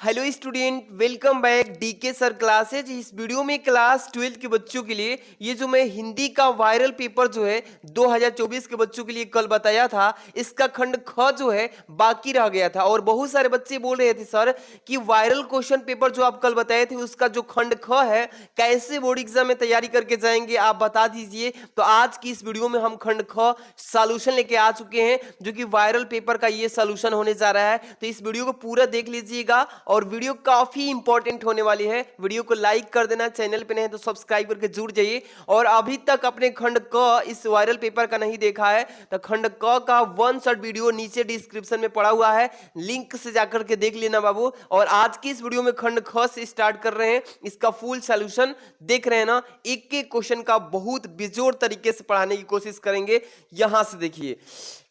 Hello student, welcome back DK sir classes. इस video में class 12 के बच्चों के लिए ये जो मैं हिंदी का वायरल पेपर जो है 2024 के बच्चों के लिए कल बताया था, इसका खंड ख जो है बाकी रह गया था। और बहुत सारे बच्चे बोल रहे थे सर कि वायरल क्वेश्चन पेपर जो आप कल बताए थे उसका जो खंड ख है कैसे बोर्ड एग्जाम में तैयारी करके जाएंगे, आप बता दीजिए। तो आज की इस वीडियो में हम खंड ख सॉल्यूशन लेके आ चुके हैं जो कि वायरल पेपर का ये सॉल्यूशन होने जा रहा है। तो इस वीडियो को पूरा देख लीजिएगा और वीडियो काफी इंपॉर्टेंट होने वाली है। वीडियो को लाइक कर देना, चैनल पे नहीं तो सब्सक्राइब करके जुड़ जाइए। और अभी तक अपने खंड क इस वायरल पेपर का नहीं देखा है तो खंड क का 1 शॉट वीडियो नीचे डिस्क्रिप्शन में पड़ा हुआ है, लिंक से जाकर के देख लेना बाबू। और आज की इस वीडियो में खंड ख से स्टार्ट कर रहे हैं, इसका फुल सॉल्यूशन देख रहे हैं ना। एक एक क्वेश्चन का बहुत बेजोड़ तरीके से पढ़ाने की कोशिश करेंगे। यहां से देखिए,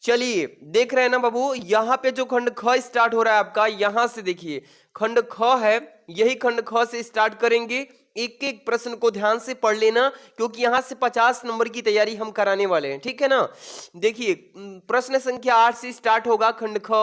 चलिए देख रहे हैं ना बाबू, यहां पे जो खंड ख स्टार्ट हो रहा है आपका, यहां से देखिए खंड ख है, यही खंड ख से स्टार्ट करेंगे। एक एक प्रश्न को ध्यान से पढ़ लेना क्योंकि यहां से 50 नंबर की तैयारी हम कराने वाले हैं, ठीक है ना। देखिए प्रश्न संख्या 8 से स्टार्ट होगा खंड ख।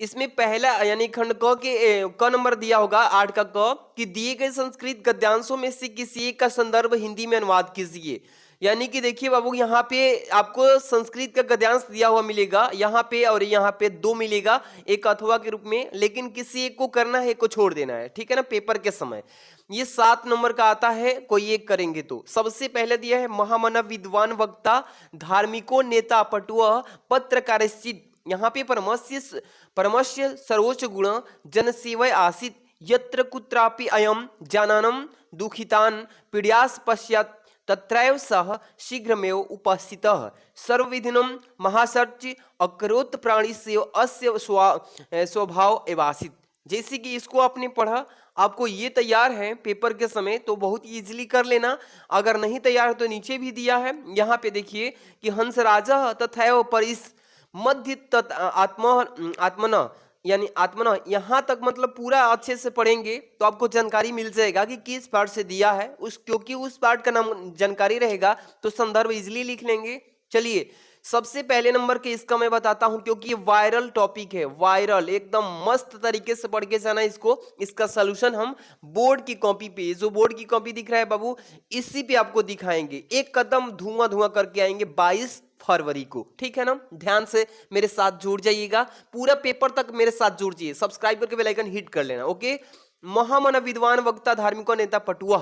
इसमें पहला यानी खंड क के क नंबर दिया होगा 8 का क कि दिए गए संस्कृत गद्यांशों में से किसी एक का संदर्भ हिंदी में अनुवाद कीजिए। यानी कि देखिए बाबू, यहाँ पे आपको संस्कृत का गद्यांश दिया हुआ मिलेगा यहाँ पे, और यहाँ पे 2 मिलेगा एक अथवा के रूप में, लेकिन किसी एक को करना है, एक को छोड़ देना है, ठीक है ना। पेपर के समय ये 7 नंबर का आता है, कोई एक करेंगे। तो सबसे पहले दिया है महामना विद्वान वक्ता धार्मिको नेता पटुआ पत्रकारिष्ठित। यहाँ पे परमस्य सर्वोच्च गुण जन सेवय आसित यत्र कुत्रापि अयम जनानम दुखितान पीड़ास पश्चात तत्रैव सह शीघ्रमेव उपस्थितः सर्वविधिनं महासर्च अकरोत् प्राणी से अस्य स्वभाव एवासित। जैसे कि इसको आपने पढ़ा, आपको ये तैयार है पेपर के समय तो बहुत इजीली कर लेना। अगर नहीं तैयार है तो नीचे भी दिया है, यहाँ पे देखिए कि हंस राजा तथैव परिस मध्य आत्मना यानी आत्मना, यहां तक मतलब पूरा अच्छे से पढ़ेंगे तो आपको जानकारी मिल जाएगा कि किस पार्ट से दिया है उस, क्योंकि उस पार्ट का नाम जानकारी रहेगा तो संदर्भ इजीली लिख लेंगे। चलिए सबसे पहले नंबर के इसका मैं बताता हूं क्योंकि ये वायरल टॉपिक है, वायरल एकदम मस्त तरीके से पढ़ के जाना इसको। इसका सलूशन हम बोर्ड की कॉपी पे, जो बोर्ड की कॉपी दिख रहा है बाबू, इसी पे आपको दिखाएंगे। एक कदम धुआं धुआं करके आएंगे 22 फरवरी को, ठीक है ना। ध्यान से मेरे साथ जुड़ जाइएगा, पूरा पेपर तक मेरे साथ जुड़ जाइए, सब्सक्राइब करके बेल आइकन हिट कर लेना, ओके। महामना विद्वान वक्ता धार्मिक नेता पटुआ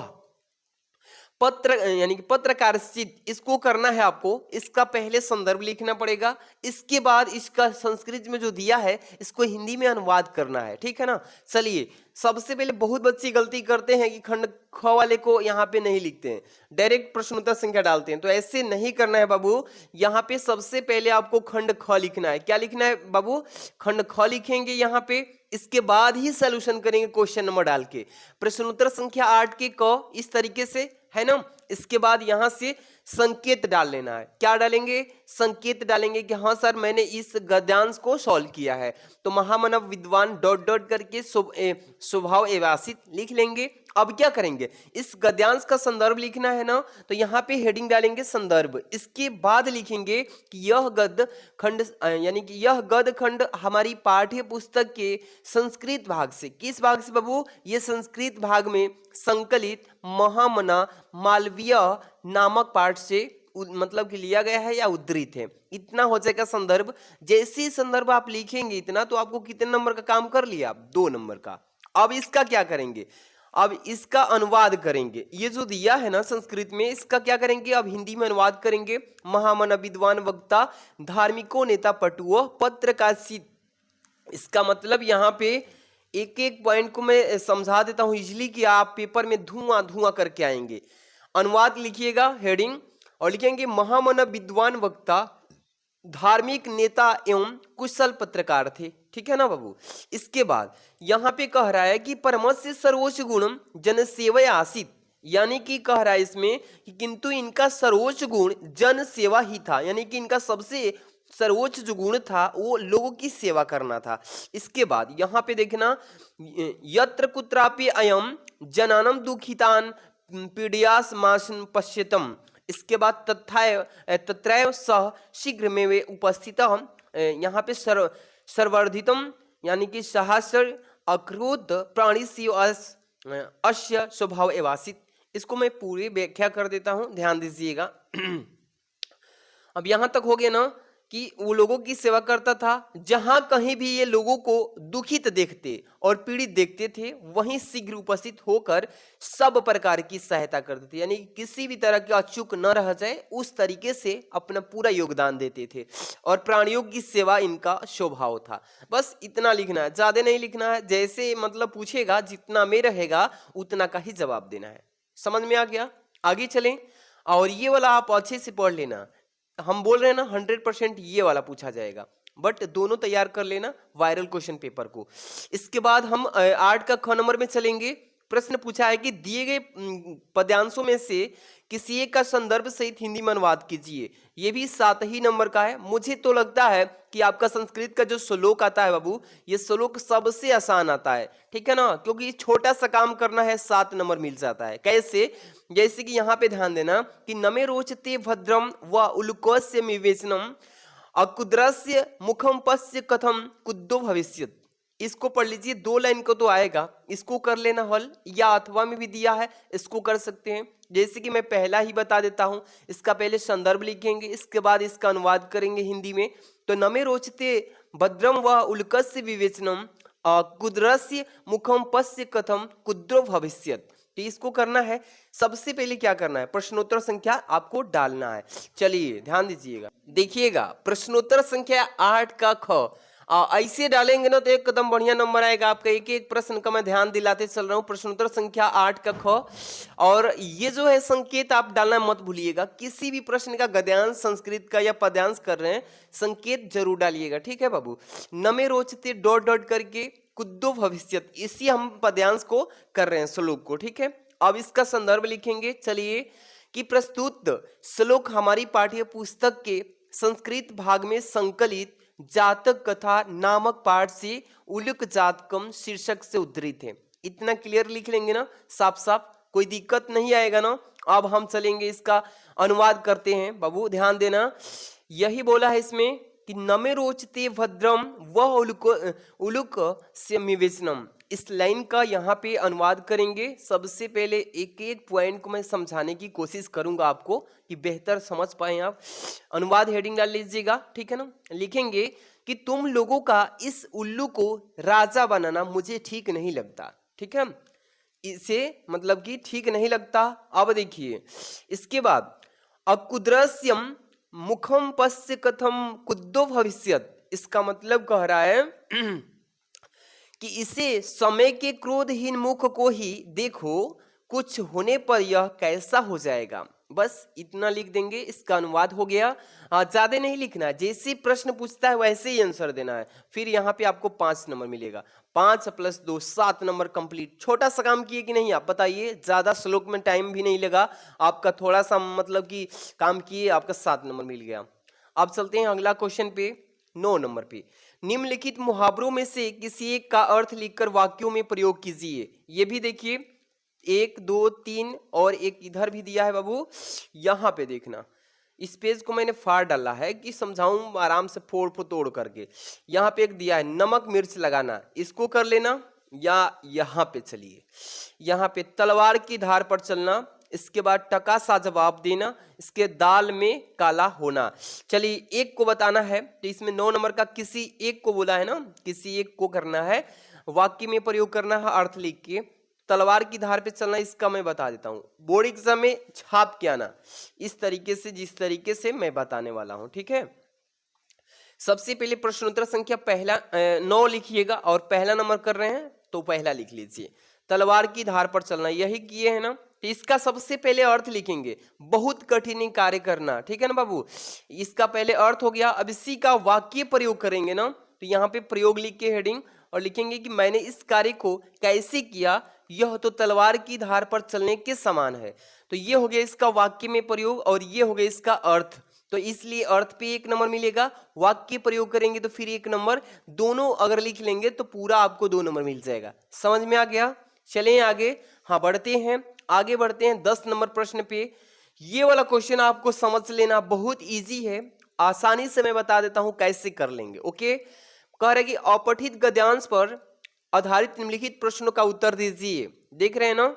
पत्र यानी कि पत्रकारिष्ठित, इसको करना है आपको। इसका पहले संदर्भ लिखना पड़ेगा, इसके बाद इसका संस्कृत में जो दिया है इसको हिंदी में अनुवाद करना है, ठीक है ना। चलिए सबसे पहले बहुत बच्चे गलती करते हैं कि खंड ख वाले को यहाँ पे नहीं लिखते हैं, डायरेक्ट प्रश्नोत्तर संख्या डालते हैं। तो ऐसे नहीं करना है बाबू, यहाँ पे सबसे पहले आपको खंड ख लिखना है। क्या लिखना है बाबू? खंड ख लिखेंगे यहाँ पे, इसके बाद ही सॉल्यूशन करेंगे क्वेश्चन नंबर डाल के। प्रश्नोत्तर संख्या 8 के क इस तरीके से है ना। इसके बाद यहां से संकेत डाल लेना है। क्या डालेंगे? संकेत डालेंगे कि हाँ सर मैंने इस गद्यांश को सॉल्व किया है। तो महामानव विद्वान डॉट डॉट करके स्वभाव एवासित लिख लेंगे। अब क्या करेंगे? इस गद्यांश का संदर्भ लिखना है ना, तो यहाँ पे हेडिंग डालेंगे संदर्भ। इसके बाद लिखेंगे कि यह गद्य खंड यानी कि यह गद्य खंड हमारी पाठ्य पुस्तक के संस्कृत भाग से, किस भाग से बाबू? ये संस्कृत भाग में संकलित महामना मालवीय नामक पाठ से मतलब कि लिया गया है या उद्धृत है। इतना हो जाएगा संदर्भ। जैसे ही संदर्भ आप लिखेंगे इतना, तो आपको कितने नंबर का काम कर लिया? 2 नंबर का। अब इसका क्या करेंगे? अब इसका अनुवाद करेंगे। ये जो दिया है ना संस्कृत में, इसका क्या करेंगे? अब हिंदी में अनुवाद करेंगे। महामना विद्वान वक्ता धार्मिको नेता पटुआ पत्रकारिष्ठित। इसका मतलब यहाँ पे एक एक पॉइंट को मैं समझा देता हूं इजली कि आप पेपर में धुआं धुआं करके आएंगे। अनुवाद लिखिएगा हेडिंग, और लिखेंगे महामना विद्वान वक्ता धार्मिक नेता एवं कुशल पत्रकार थे, ठीक है ना बाबू। इसके बाद यहाँ पे कह रहा है कि परमस्य सर्वोच्च गुण जन सेवय आसित, यानी कि कह रहा है इसमें कि किंतु इनका सर्वोच्च गुण जन सेवा ही था, यानी कि इनका सबसे सर्वोच्च जो गुण था वो लोगों की सेवा करना था। इसके बाद यहाँ पे देखना, यत्र कुत्रापि अयम जनानम दुखितान पीड़यास मासन पश्यतम। इसके बाद तत्रैव सह शीघ्र में वे उपस्थित, यहाँ पे सर्वर्धितम यानी कि सहस्र अक्रोध प्राणी से अस्य स्वभाव एवासित। इसको मैं पूरी व्याख्या कर देता हूं, ध्यान दीजिएगा। अब यहां तक हो गया ना कि वो लोगों की सेवा करता था, जहां कहीं भी ये लोगों को दुखित देखते और पीड़ित देखते थे वहीं शीघ्र उपस्थित होकर सब प्रकार की सहायता करते थे, यानी किसी भी तरह का अचूक न रह जाए उस तरीके से अपना पूरा योगदान देते थे और प्राणियों की सेवा इनका स्वभाव था। बस इतना लिखना है, ज्यादा नहीं लिखना है। जैसे मतलब पूछेगा जितना में रहेगा उतना का ही जवाब देना है। समझ में आ गया? आगे चलें और ये वाला आप अच्छे से पढ़ लेना। हम बोल रहे हैं ना 100% ये वाला पूछा जाएगा, बट दोनों तैयार कर लेना वायरल क्वेश्चन पेपर को। इसके बाद हम 8 का ख नंबर में चलेंगे। प्रश्न पूछा है कि दिए गए पद्यांशों में से किसी एक का संदर्भ सहित हिंदी में अनुवाद कीजिए। ये भी 7 ही नंबर का है। मुझे तो लगता है कि आपका संस्कृत का जो श्लोक आता है बाबू, ये श्लोक सबसे आसान आता है, ठीक है ना, क्योंकि छोटा सा काम करना है 7 नंबर मिल जाता है। कैसे? जैसे कि यहाँ पे ध्यान देना कि नमे रोचते भद्रम व उल्कस्य विवेचनम अकुद्रस्य मुखम पश्य कथम कुद्दो भविष्यत। इसको पढ़ लीजिए, 2 लाइन को तो आएगा, इसको कर लेना हल, या अथवा में भी दिया है इसको कर सकते हैं। जैसे कि मैं पहला ही बता देता हूं, इसका पहले संदर्भ लिखेंगे, इसके बाद इसका अनुवाद करेंगे हिंदी में। तो नमे रोचते भद्रम व उल्कस्य विवेचनम कुद्रस्य मुखम पश्य कथम कुद्रो भविष्यत। तो इसको करना है, सबसे पहले क्या करना है, प्रश्नोत्तर संख्या आपको डालना है। चलिए ध्यान दीजिएगा, देखिएगा प्रश्नोत्तर संख्या 8 का ख ऐसे डालेंगे ना तो एकदम बढ़िया नंबर आएगा आपका। एक एक प्रश्न का मैं ध्यान दिलाते चल रहा हूं। प्रश्नोत्तर संख्या 8 का ख, और ये जो है संकेत आप डालना मत भूलिएगा। किसी भी प्रश्न का गद्यांश संस्कृत का या पद्यांश कर रहे हैं, संकेत जरूर डालिएगा, ठीक है बाबू। नमे रोचते डॉट डॉट करके कुद्दो भविष्यत, इसी हम पद्यांश को कर रहे हैं श्लोक को, ठीक है। अब इसका संदर्भ लिखेंगे। चलिए कि प्रस्तुत श्लोक हमारी पाठ्य पुस्तक के संस्कृत भाग में संकलित जातक कथा नामक पाठ से उलुक जातकम शीर्षक से उद्धृत है। इतना क्लियर लिख लेंगे ना, साफ साफ, कोई दिक्कत नहीं आएगा ना। अब हम चलेंगे, इसका अनुवाद करते हैं बाबू, ध्यान देना। यही बोला है इसमें कि नमे रोचते भद्रम वह उलुक से विवेचनम। इस लाइन का यहाँ पे अनुवाद करेंगे। सबसे पहले एक एक पॉइंट को मैं समझाने की कोशिश करूंगा आपको कि बेहतर समझ पाए आप। अनुवाद हेडिंग डाल लीजिएगा, ठीक है ना। लिखेंगे कि तुम लोगों का इस उल्लू को राजा बनाना मुझे ठीक नहीं लगता, ठीक है, इसे मतलब कि ठीक नहीं लगता। अब देखिए इसके बाद अकुद्रस्यम मुखम पश्य कथम कुद्दो भविष्यत। इसका मतलब कह रहा है कि इसे समय के क्रोधहीन मुख को ही देखो, कुछ होने पर यह कैसा हो जाएगा। बस इतना लिख देंगे, इसका अनुवाद हो गया। ज्यादा नहीं लिखना, जैसे प्रश्न पूछता है वैसे ही आंसर देना है। फिर यहाँ पे आपको 5 नंबर मिलेगा। 5 + 2 7 नंबर कंप्लीट। छोटा सा काम किए कि नहीं आप बताइए, ज्यादा श्लोक में टाइम भी नहीं लगा आपका, थोड़ा सा मतलब कि काम किए, आपका 7 नंबर मिल गया। अब चलते हैं अगला क्वेश्चन पे, 9 नंबर पे। निम्नलिखित मुहावरों में से किसी एक का अर्थ लिखकर वाक्यों में प्रयोग कीजिए। ये भी देखिए 1 2 3 और एक इधर भी दिया है बाबू, यहाँ पे देखना। इस पेज को मैंने फाड़ डाला है कि समझाऊं आराम से, फोड़ तोड़ करके। यहाँ पे एक दिया है नमक मिर्च लगाना, इसको कर लेना। या यहाँ पे चलिए, यहाँ पे तलवार की धार पर चलना, इसके बाद टका सा जवाब देना, इसके दाल में काला होना। चलिए एक को बताना है, तो इसमें 9 नंबर का किसी एक को बोला है ना, किसी एक को करना है, वाक्य में प्रयोग करना है अर्थ लिख के। तलवार की धार पे चलना, इसका मैं बता देता हूं, बोर्ड एग्जाम में छाप के आना इस तरीके से, जिस तरीके से मैं बताने वाला हूं, ठीक है। सबसे पहले प्रश्नोत्तर संख्या 9 लिखिएगा, और पहला नंबर कर रहे हैं तो पहला लिख लीजिए। तलवार की धार पर चलना, यही किए है ना। तो इसका सबसे पहले अर्थ लिखेंगे, बहुत कठिन कार्य करना, ठीक है ना बाबू। इसका पहले अर्थ हो गया। अब इसी का वाक्य प्रयोग करेंगे ना, तो यहाँ पे प्रयोग लिख के हेडिंग और लिखेंगे कि मैंने इस कार्य को कैसे किया, यह तो तलवार की धार पर चलने के समान है। तो ये हो गया इसका वाक्य में प्रयोग, और ये हो गया इसका अर्थ। तो इसलिए अर्थ पे 1 नंबर मिलेगा, वाक्य प्रयोग करेंगे तो फिर 1 नंबर, दोनों अगर लिख लेंगे तो पूरा आपको 2 नंबर मिल जाएगा। समझ में आ गया? चलें आगे, हाँ बढ़ते हैं, आगे बढ़ते हैं 10 नंबर प्रश्न पे। ये वाला क्वेश्चन आपको समझ लेना, बहुत इजी है, आसानी से मैं बता देता हूं कैसे कर लेंगे। ओके, कह रहे कि अपठित गद्यांश पर आधारित निम्नलिखित प्रश्नों का उत्तर दीजिए। देख रहे हैं ना,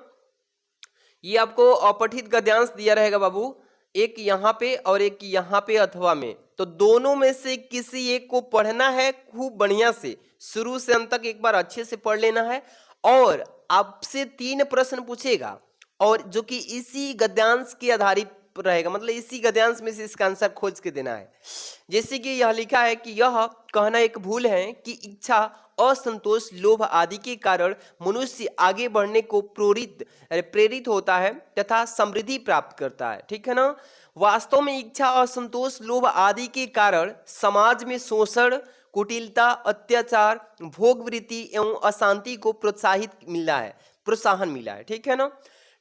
ये आपको अपठित गद्यांश दिया रहेगा बाबू, एक यहाँ पे और एक यहाँ पे अथवा में, तो दोनों में से किसी एक को पढ़ना है खूब बढ़िया से, शुरू से अंत तक एक बार अच्छे से पढ़ लेना है। और आपसे 3 प्रश्न पूछेगा और जो कि इसी गद्यांश के आधारित रहेगा, मतलब इसी गद्यांश में से इसका आंसर खोज के देना है। जैसे कि यह लिखा है कि यह कहना एक भूल है कि इच्छा, असंतोष, लोभ आदि के कारण मनुष्य आगे बढ़ने को प्रेरित होता है तथा समृद्धि प्राप्त करता है। ठीक है ना। वास्तव में इच्छा, असंतोष, लोभ आदि के कारण समाज में शोषण, कुटिलता, अत्याचार, भोगवृत्ति एवं अशांति को प्रोत्साहन मिला है। ठीक है ना।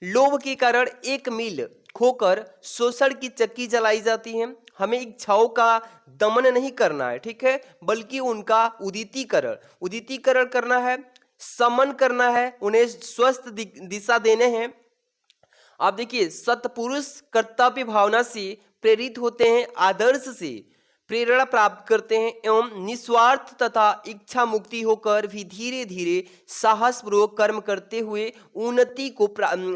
लोभ के कारण एक मील खोकर शोषण की चक्की जलाई जाती है। हमें इच्छाओं का दमन नहीं करना है, ठीक है, बल्कि उनका उदितीकरण करना है, समन करना है, उन्हें स्वस्थ दिशा देने हैं। आप देखिए, सत्पुरुष कर्तव्य भावना से प्रेरित होते हैं, आदर्श से प्रेरणा प्राप्त करते हैं एवं निस्वार्थ तथा इच्छा मुक्ति होकर भी धीरे धीरे साहस पूर्वक कर्म करते हुए उन्नति को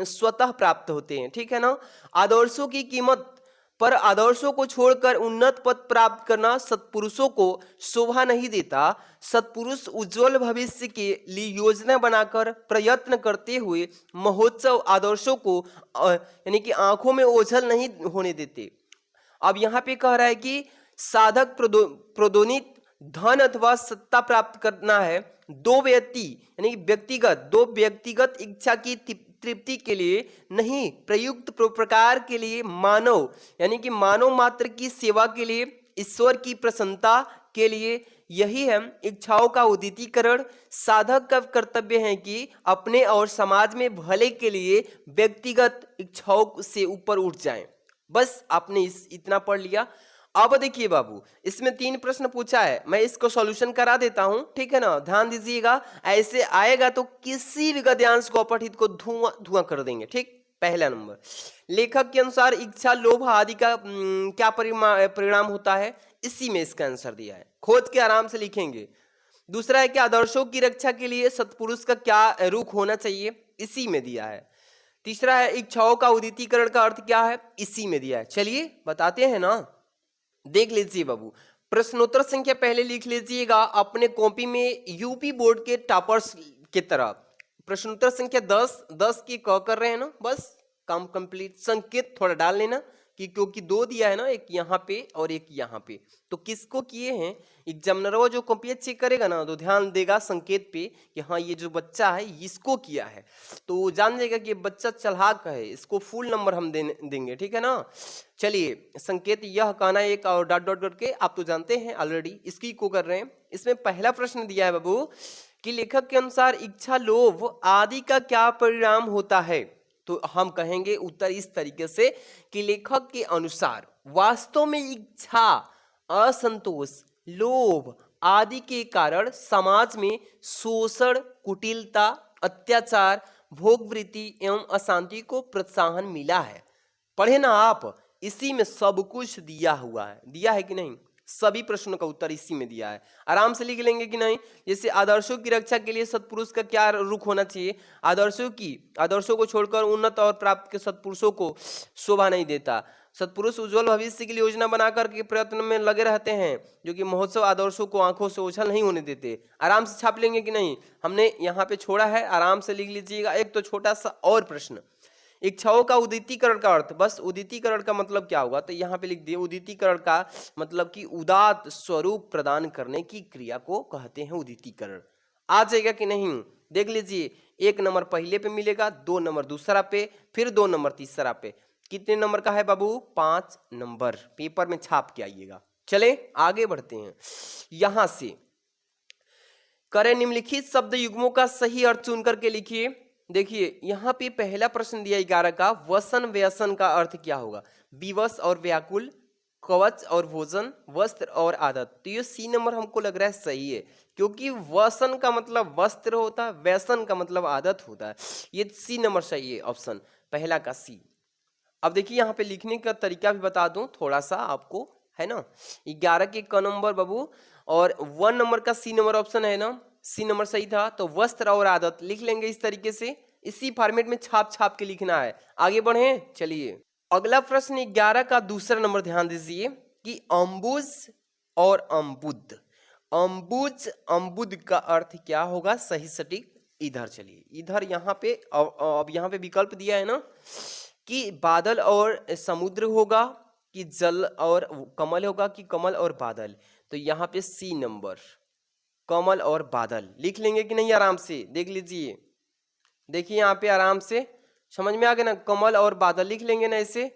स्वतः प्राप्त होते हैं। ठीक है ना। आदर्शों की कीमत पर आदर्शों को छोड़कर उन्नत पद प्राप्त करना सत्पुरुषों को शोभा नहीं देता। सत्पुरुष उज्जवल भविष्य के लिए योजना बनाकर प्रयत्न करते हुए महोत्सव आदर्शों को यानी कि आंखों में ओझल नहीं होने देते। अब यहाँ पे कह रहा है कि साधक प्रोद्योनित धन अथवा सत्ता प्राप्त करना है दो व्यक्तिगत इच्छा की तृप्ति के लिए नहीं, प्रयुक्त प्रकार के लिए मानव यानी कि मानव मात्र की सेवा के लिए, ईश्वर की प्रसन्नता के लिए। यही है इच्छाओं का उदितीकरण। साधक का कर्तव्य है कि अपने और समाज में भले के लिए व्यक्तिगत इच्छाओं से ऊपर उठ जाएं। बस आपने इतना पढ़ लिया। अब देखिए बाबू, इसमें 3 प्रश्न पूछा है, मैं इसको सॉल्यूशन करा देता हूं, ठीक है ना। ध्यान दीजिएगा, ऐसे आएगा तो किसी भी गद्यांश को अपठित को धुआं कर देंगे। ठीक। पहला नंबर, लेखक के अनुसार इच्छा, लोभ आदि का क्या परिणाम होता है, इसी में इसका आंसर दिया है, खोज के आराम से लिखेंगे। दूसरा है कि आदर्शों की रक्षा के लिए सत्पुरुष का क्या रुख होना चाहिए, इसी में दिया है। तीसरा है इच्छाओं का उदितीकरण का अर्थ क्या है, इसी में दिया है। चलिए बताते हैं ना, देख लीजिए बाबू। प्रश्नोत्तर संख्या पहले लिख लीजिएगा अपने कॉपी में, यूपी बोर्ड के टॉपर्स की तरह। प्रश्नोत्तर संख्या 10 की क कर रहे हैं ना, बस काम कंप्लीट। संकेत थोड़ा डाल लेना कि क्योंकि 2 दिया है ना, एक यहाँ पे और एक यहाँ पे, तो किसको किए हैं। एग्जामिनर वो जो कॉपी चेक करेगा ना तो ध्यान देगा संकेत पे कि हाँ ये जो बच्चा है इसको किया है, तो जान जाएगा कि बच्चा चालाक है, इसको फुल नंबर हम देंगे। ठीक है ना। चलिए, संकेत यह कहना एक और डॉट डॉट डॉट के, आप तो जानते हैं ऑलरेडी, इसकी को कर रहे हैं। इसमें पहला प्रश्न दिया है बाबू कि लेखक के अनुसार इच्छा, लोभ आदि का क्या परिणाम होता है, तो हम कहेंगे उत्तर इस तरीके से कि लेखक के अनुसार वास्तव में इच्छा, असंतोष, लोभ आदि के कारण समाज में शोषण, कुटिलता, अत्याचार, भोगवृत्ति एवं अशांति को प्रोत्साहन मिला है। पढ़े ना आप, इसी में सब कुछ दिया हुआ है, दिया है कि नहीं, सभी प्रश्नों का उत्तर इसी में दिया है। आराम से लिख लेंगे कि नहीं। जैसे आदर्शों की रक्षा के लिए सत्पुरुष का क्या रुख होना चाहिए, आदर्शों को छोड़कर उन्नत और प्राप्त के सत्पुरुषों को शोभा नहीं देता। सत्पुरुष उज्जवल भविष्य के लिए योजना बनाकर के प्रयत्न में लगे रहते हैं, जो कि महोत्सव आदर्शों को आंखों से ओझल नहीं होने देते। आराम से छाप लेंगे कि नहीं, हमने यहाँ पे छोड़ा है, आराम से लिख लीजिएगा। एक तो छोटा सा और प्रश्न, इच्छाओं का उदितीकरण का अर्थ, बस उदितीकरण का मतलब क्या होगा, तो यहाँ पे लिख दिए उदितीकरण का मतलब कि उदात्त स्वरूप प्रदान करने की क्रिया को कहते हैं उदितीकरण। आ जाएगा कि नहीं, देख लीजिए। 1 नंबर पहले पे मिलेगा, 2 नंबर दूसरा पे, फिर 2 नंबर तीसरा पे। कितने नंबर का है बाबू, 5 नंबर, पेपर में छाप के आइएगा। चले आगे बढ़ते हैं। यहां से करें निम्नलिखित शब्द युग्मों का सही अर्थ चुन करके लिखिए। देखिए यहाँ पे पहला प्रश्न दिया 11 का, वसन व्यसन का अर्थ क्या होगा, विवश और व्याकुल, कवच और भोजन, वस्त्र और आदत। तो ये सी नंबर हमको लग रहा है सही है, क्योंकि वसन का मतलब वस्त्र होता है, व्यसन का मतलब आदत होता है। ये सी नंबर सही है, ऑप्शन पहला का सी। अब देखिए यहाँ पे लिखने का तरीका भी बता दूं थोड़ा सा आपको, है ना। 11 के क नंबर बाबू और 1 नंबर का सी नंबर ऑप्शन है ना, सी नंबर सही था। तो वस्त्र और आदत लिख लेंगे इस तरीके से, इसी फॉर्मेट में छाप छाप के लिखना है। आगे बढ़े, चलिए अगला प्रश्न 11 का दूसरा नंबर ध्यान दीजिए कि अम्बुज और अम्बुद। अम्बुज अम्बुद का अर्थ क्या होगा सही सटीक। इधर चलिए, इधर यहाँ पे अब यहाँ पे विकल्प दिया है ना कि बादल और समुद्र होगा, कि जल और कमल होगा, कि कमल और बादल। तो यहाँ पे सी नंबर कमल और बादल लिख लेंगे कि नहीं, आराम से देख लीजिए। देखिए यहाँ पे आराम से समझ में आ गया ना, कमल और बादल लिख लेंगे ना ऐसे।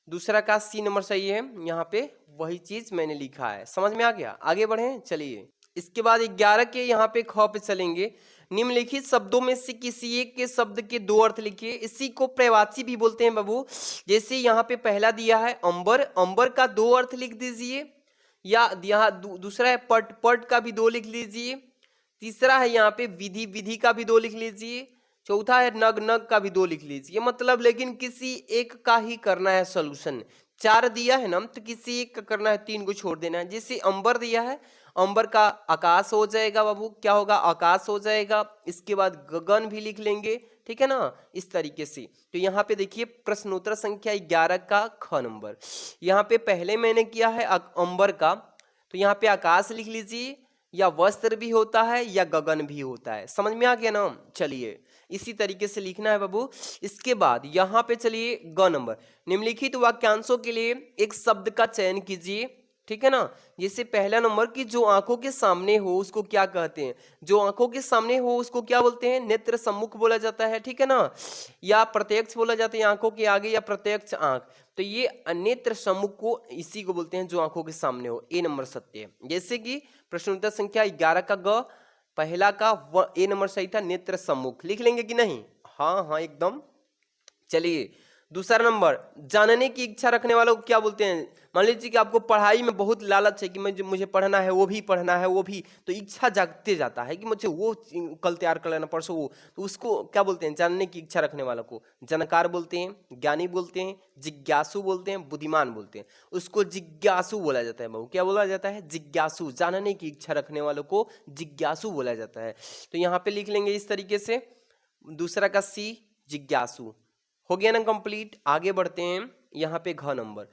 दूसरा का सी नंबर सही है, यहाँ पे वही चीज मैंने लिखा है, समझ में आ गया। आगे बढ़े, चलिए इसके बाद 11 के यहाँ पे ख पे चलेंगे। निम्नलिखित शब्दों में से किसी एक के शब्द के दो अर्थ लिखिए। इसी को प्रवाची भी बोलते हैं बाबू। जैसे यहाँ पे पहला दिया है अंबर, अंबर का दो अर्थ लिख दीजिए। या यहाँ दूसरा है पट, पट का भी दो लिख लीजिए। तीसरा है यहाँ पे विधि, विधि का भी दो लिख लीजिए। चौथा है नग, नग का भी दो लिख लीजिए। मतलब लेकिन किसी एक का ही करना है सोल्यूशन। चार दिया है ना, तो किसी एक का करना है, तीन को छोड़ देना है। जैसे अंबर दिया है, अंबर का आकाश हो जाएगा बाबू, क्या होगा, आकाश हो जाएगा। इसके बाद गगन भी लिख लेंगे, ठीक है ना, इस तरीके से। तो यहाँ पे देखिए प्रश्नोत्तर संख्या 11 का ख नंबर। यहाँ पे पहले मैंने किया है अंबर का, तो यहाँ पे आकाश लिख लीजिए। या वस्त्र भी होता है या गगन भी होता है, समझ में आ गया ना। चलिए इसी तरीके से लिखना है बाबू। इसके बाद यहाँ पे चलिए ग नंबर, निम्नलिखित वाक्यांशों के लिए एक शब्द का चयन कीजिए, ठीक है ना। जैसे पहला नंबर की जो आंखों के सामने हो उसको क्या कहते हैं, जो आंखों के सामने हो उसको क्या बोलते हैं, नेत्र सम्मुख बोला जाता है, ठीक है ना। या प्रत्यक्ष बोला जाता है, आंखों के आगे, या प्रत्यक्ष आंख। तो ये नेत्र सम्मुख को इसी को बोलते हैं जो आंखों के सामने हो। ए नंबर सत्य है। जैसे कि प्रश्नोत्तर संख्या 11 का ग, पहला का ए नंबर सही था, नेत्र सम्मुख लिख लेंगे कि नहीं, हाँ हाँ एकदम। चलिए दूसरा नंबर, जानने की इच्छा रखने वालों को क्या बोलते हैं। मान लीजिए कि आपको पढ़ाई में बहुत लालच है कि मुझे पढ़ना है, वो भी पढ़ना है, वो भी, तो इच्छा जागते जाता है कि मुझे वो कल तैयार कर लेना, परसों वो, तो उसको क्या बोलते हैं, जानने की इच्छा रखने वालों को जानकार बोलते हैं, ज्ञानी बोलते हैं, जिज्ञासु बोलते हैं, बुद्धिमान बोलते हैं। उसको जिज्ञासु बोला जाता है बाबू, क्या बोला जाता है, जिज्ञासु। जानने की इच्छा रखने वालों को जिज्ञासु बोला जाता है। तो यहाँ पे लिख लेंगे इस तरीके से, दूसरा का सी जिज्ञासु हो गया ना कंप्लीट। आगे बढ़ते हैं, यहाँ पे घ नंबर,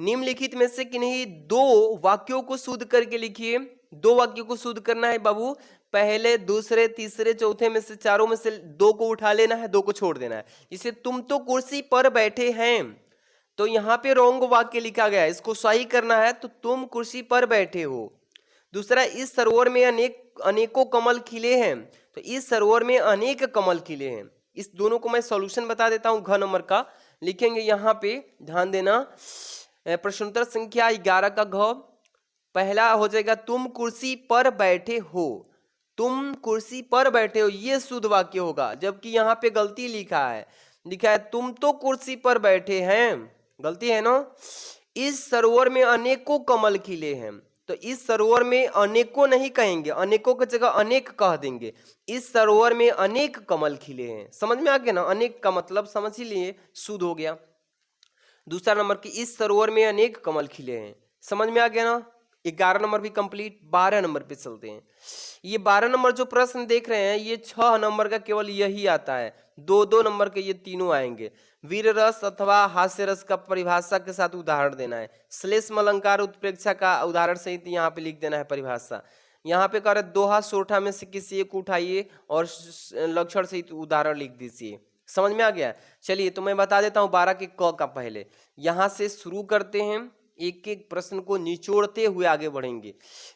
निम्नलिखित में से किन्हीं दो वाक्यों को शुद्ध करके लिखिए। दो वाक्यों को शुद्ध करना है बाबू, पहले, दूसरे, तीसरे, चौथे में से, चारों में से दो को उठा लेना है, दो को छोड़ देना है। जैसे तुम तो कुर्सी पर बैठे हैं, तो यहाँ पे रॉन्ग वाक्य लिखा गया है, इसको सही करना है। तो तुम कुर्सी पर बैठे हो। दूसरा, इस सरोवर में अनेकों कमल खिले हैं, तो इस सरोवर में अनेक कमल खिले हैं। इस दोनों को मैं सॉल्यूशन बता देता हूं। घ नंबर का लिखेंगे, यहाँ पे ध्यान देना, प्रश्नोत्तर संख्या 11 का घ, पहला हो जाएगा तुम कुर्सी पर बैठे हो। तुम कुर्सी पर बैठे हो, ये शुद्ध वाक्य होगा। जबकि यहाँ पे गलती लिखा है तुम तो कुर्सी पर बैठे हैं, गलती है ना। इस सरोवर में अनेकों कमल खिले हैं, तो इस सरोवर में अनेकों नहीं कहेंगे, अनेकों की जगह अनेक कह देंगे। इस सरोवर में अनेक कमल खिले हैं, समझ में आ गया ना, अनेक का मतलब समझ ही लिए, शुद्ध हो गया। दूसरा नंबर की इस सरोवर में अनेक कमल खिले हैं, समझ में आ गया ना। 11 नंबर भी कंप्लीट। 12 नंबर पे चलते हैं। ये 12 नंबर जो प्रश्न देख रहे हैं, ये 6 नंबर का केवल यही आता है, 2-2 नंबर के ये तीनों आएंगे। वीर रस अथवा हास्य रस का परिभाषा के साथ उदाहरण देना है। श्लेष्म अलंकार उत्प्रेक्षा का उदाहरण सहित यहाँ पे लिख देना है परिभाषा। यहाँ पे कह रहे दोहा सोठा में से किसी एक उठाइए और लक्षण सहित उदाहरण लिख दीजिए, समझ में आ गया। चलिए तो मैं बता देता हूँ 12 के क का। पहले यहाँ से शुरू करते हैं, एक एक प्रश्न को निचोड़ते हुए आगे बढ़ेंगे।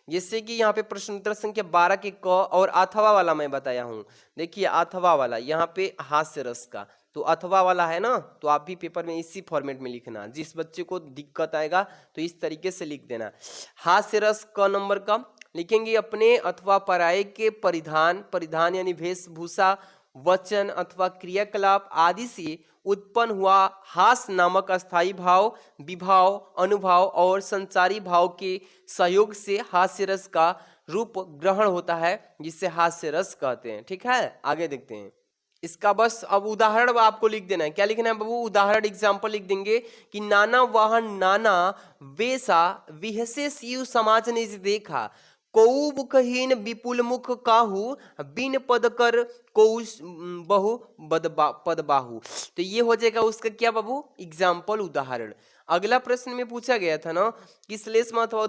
जैसे कि यहाँ पे प्रश्नोत्तर संख्या 12 के क और अथवा वाला मैं बताया हूँ। देखिए अथवा वाला यहाँ पे हास्य रस का, तो अथवा वाला है ना, तो आप भी पेपर में इसी फॉर्मेट में लिखना। जिस बच्चे को दिक्कत आएगा तो इस तरीके से लिख देना। हास्य रस क नंबर का लिखेंगे, अपने अथवा पराये के परिधान, परिधान यानी वेशभूषा, वचन अथवा क्रियाकलाप आदि से उत्पन्न हुआ हास नामक अस्थायी भाव, विभाव, अनुभाव और संचारी भाव के सहयोग से हास्य रस का रूप ग्रहण होता है, जिसे हास्य रस कहते हैं। ठीक है, आगे देखते हैं। इसका बस अब उदाहरण आपको लिख देना है। क्या लिखना है बाबू, उदाहरण एग्जाम्पल लिख देंगे कि नाना वाहन नाना वेसा विहसे शिव समाज ने देखा, कौ मुखहीन विपुल मुख काहू, बिन पद कर कौ बहु पद बाहू। तो ये हो जाएगा उसका क्या बाबू, एग्जाम्पल, उदाहरण। अगला प्रश्न में पूछा गया था ना कि श्लेष्म अथवा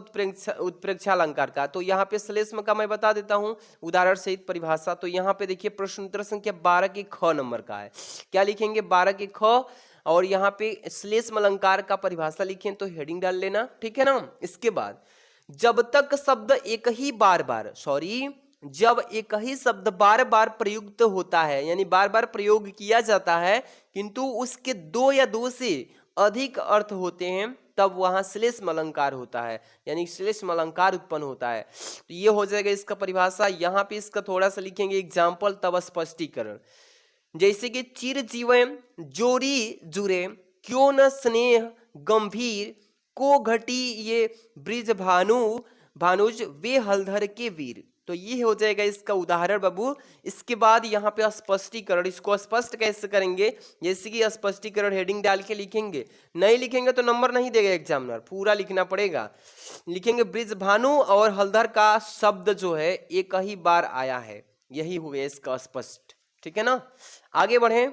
उत्प्रेक्षा अलंकार का, तो यहाँ पे श्लेष्म का मैं बता देता हूँ उदाहरण सहित परिभाषा। तो यहाँ पे देखिए प्रश्न उत्तर संख्या 12 के ख नंबर का है। क्या लिखेंगे, 12 के ख, और यहाँ पे श्लेष्म अलंकार का परिभाषा लिखें तो हेडिंग डाल लेना, ठीक है ना। इसके बाद जब तक शब्द एक ही जब एक ही शब्द बार बार प्रयुक्त होता है, यानी बार बार प्रयोग किया जाता है, किंतु उसके दो या दो से अधिक अर्थ होते हैं, तब वहां श्लेष्म अलंकार होता है, यानी श्लेष्म अलंकार उत्पन्न होता है। तो ये हो जाएगा इसका परिभाषा। यहाँ पे इसका थोड़ा सा लिखेंगे एग्जाम्पल, तब स्पष्टीकरण। जैसे कि चिर जीवन जोरी जुरे, क्यों न स्नेह गंभीर, को घटी ये ब्रिज भानुज वे हलधर के वीर। तो ये हो जाएगा इसका उदाहरण बाबू। इसके बाद यहाँ पे स्पष्टीकरण, इसको स्पष्ट कैसे करेंगे, जैसे कि स्पष्टीकरण हेडिंग डाल के लिखेंगे, नहीं लिखेंगे तो नंबर नहीं देगा एग्जामिनर, पूरा लिखना पड़ेगा। लिखेंगे ब्रिज भानु और हलधर का शब्द जो है एक ही बार आया है, यही हो गया इसका स्पष्ट, ठीक है ना। आगे बढ़े,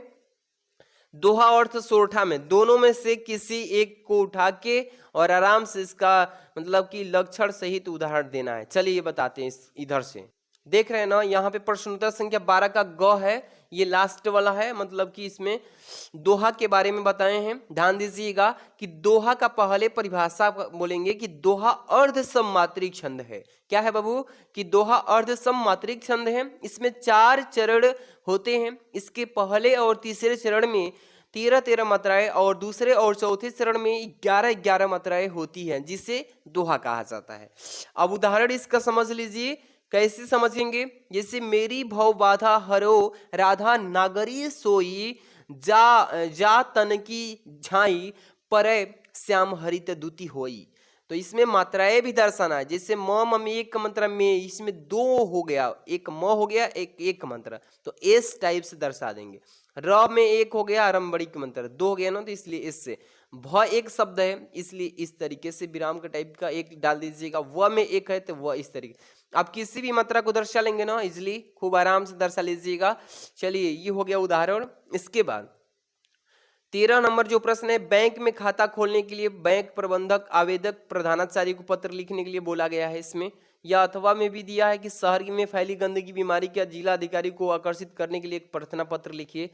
दोहा अर्थ सोरठा में दोनों में से किसी एक को उठा के और आराम से इसका मतलब कि लक्षण सहित उदाहरण देना है। चलिए ये बताते हैं, इधर से देख रहे हैं ना, यहाँ पे प्रश्न उत्तर संख्या 12 का ग है, ये लास्ट वाला है, मतलब कि इसमें दोहा के बारे में बताए हैं। ध्यान दीजिएगा कि दोहा का पहले परिभाषा बोलेंगे कि दोहा अर्ध सममात्रिक छंद है। क्या है बाबू, कि दोहा अर्ध सममात्रिक छंद है। इसमें 4 चरण होते हैं, इसके पहले और तीसरे चरण में 13-13 मात्राएं और दूसरे और चौथे चरण में 11-11 मात्राएं होती हैं, जिसे दोहा कहा जाता है। अब उदाहरण इसका समझ लीजिए, कैसे समझेंगे, जैसे मेरी भव बाधा हरो राधा नागरी सोई, जा तन की झाई परय श्याम हरित दूती होई। तो इसमें मात्राएं भी दर्शाना है, जैसे म में एक मात्रा में, इसमें 2 हो गया, एक म हो गया, एक मात्रा, तो एस टाइप से दर्शा देंगे। र में 1 हो गया, आरंभड़ी की मात्रा 2 हो गया ना, तो इसलिए इससे भ एक शब्द है, इसलिए इस तरीके से विराम का टाइप का एक डाल दीजिएगा। व में 1 है तो वह इस तरीके, आप किसी भी मात्रा को दर्शा लेंगे ना इजिली, खूब आराम से दर्शा लीजिएगा। चलिए ये हो गया उदाहरण। इसके बाद 13 नंबर जो प्रश्न है, बैंक में खाता खोलने के लिए बैंक प्रबंधक आवेदक प्रधानाचार्य को पत्र लिखने के लिए बोला गया है इसमें, या अथवा में भी दिया है कि शहर में फैली गंदगी बीमारी के जिला अधिकारी को आकर्षित करने के लिए एक प्रार्थना पत्र लिखिए।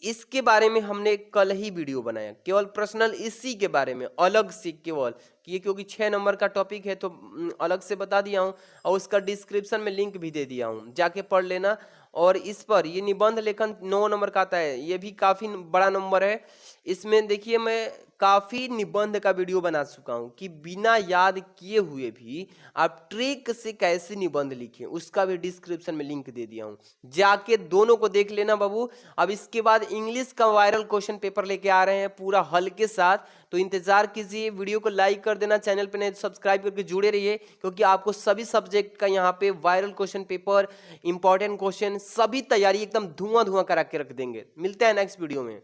इसके बारे में हमने कल ही वीडियो बनाया, केवल पर्सनल इसी के बारे में अलग से, केवल कि क्योंकि 6 नंबर का टॉपिक है तो अलग से बता दिया हूँ, और उसका डिस्क्रिप्शन में लिंक भी दे दिया हूँ, जाके पढ़ लेना। और इस पर ये निबंध लेखन 9 नंबर का आता है, ये भी काफ़ी बड़ा नंबर है। इसमें देखिए मैं काफ़ी निबंध का वीडियो बना चुका हूँ कि बिना याद किए हुए भी आप ट्रिक से कैसे निबंध लिखें, उसका भी डिस्क्रिप्शन में लिंक दे दिया हूँ, जाके दोनों को देख लेना बाबू। अब इसके बाद इंग्लिश का वायरल क्वेश्चन पेपर लेके आ रहे हैं पूरा हल के साथ, तो इंतजार कीजिए। वीडियो को लाइक कर देना, चैनल पे नहीं सब्सक्राइब करके जुड़े रहिए, क्योंकि आपको सभी सब्जेक्ट का यहाँ पे viral question paper, important question, सभी तैयारी एकदम धुआं करा के रख देंगे। मिलते हैं नेक्स्ट वीडियो में।